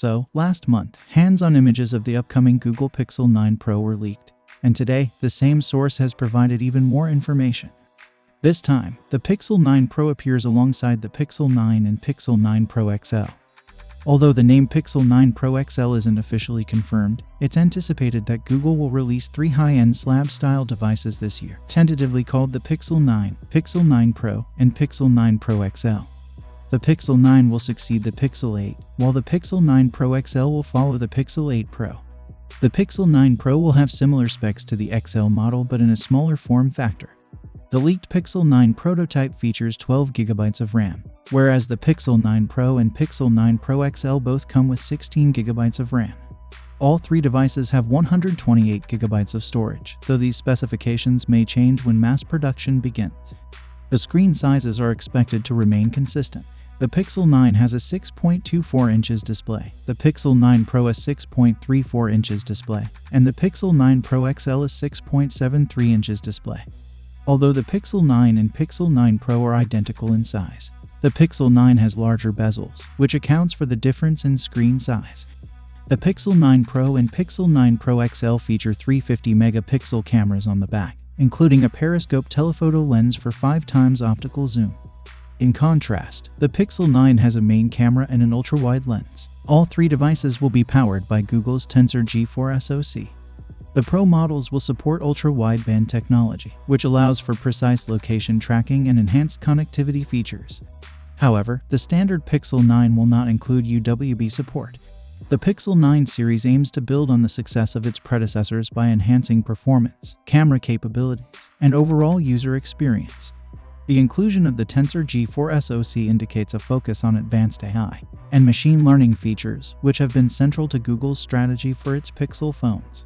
So, last month, hands-on images of the upcoming Google Pixel 9 Pro were leaked, and today, the same source has provided even more information. This time, the Pixel 9 Pro appears alongside the Pixel 9 and Pixel 9 Pro XL. Although the name Pixel 9 Pro XL isn't officially confirmed, it's anticipated that Google will release 3 high-end slab-style devices this year, tentatively called the Pixel 9, Pixel 9 Pro, and Pixel 9 Pro XL. The Pixel 9 will succeed the Pixel 8, while the Pixel 9 Pro XL will follow the Pixel 8 Pro. The Pixel 9 Pro will have similar specs to the XL model but in a smaller form factor. The leaked Pixel 9 prototype features 12 GB of RAM, whereas the Pixel 9 Pro and Pixel 9 Pro XL both come with 16 GB of RAM. All 3 devices have 128 GB of storage, though these specifications may change when mass production begins. The screen sizes are expected to remain consistent. The Pixel 9 has a 6.24 inches display, the Pixel 9 Pro a 6.34 inches display, and the Pixel 9 Pro XL a 6.73 inches display. Although the Pixel 9 and Pixel 9 Pro are identical in size, the Pixel 9 has larger bezels, which accounts for the difference in screen size. The Pixel 9 Pro and Pixel 9 Pro XL feature 350-megapixel cameras on the back, including a periscope telephoto lens for 5x optical zoom. In contrast, the Pixel 9 has a main camera and an ultra-wide lens. All 3 devices will be powered by Google's Tensor G4 SoC. The Pro models will support ultra-wideband technology, which allows for precise location tracking and enhanced connectivity features. However, the standard Pixel 9 will not include UWB support. The Pixel 9 series aims to build on the success of its predecessors by enhancing performance, camera capabilities, and overall user experience. The inclusion of the Tensor G4 SoC indicates a focus on advanced AI and machine learning features, which have been central to Google's strategy for its Pixel phones.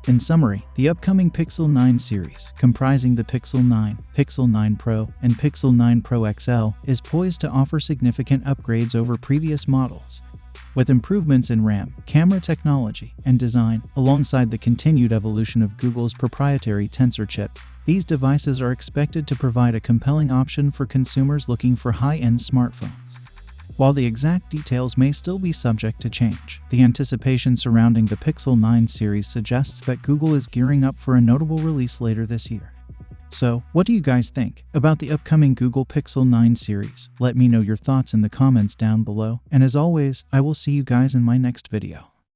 In summary, the upcoming Pixel 9 series, comprising the Pixel 9, Pixel 9 Pro, and Pixel 9 Pro XL, is poised to offer significant upgrades over previous models. With improvements in RAM, camera technology, and design, alongside the continued evolution of Google's proprietary Tensor chip, these devices are expected to provide a compelling option for consumers looking for high-end smartphones. While the exact details may still be subject to change, the anticipation surrounding the Pixel 9 series suggests that Google is gearing up for a notable release later this year. So, what do you guys think about the upcoming Google Pixel 9 series? Let me know your thoughts in the comments down below, and as always, I will see you guys in my next video.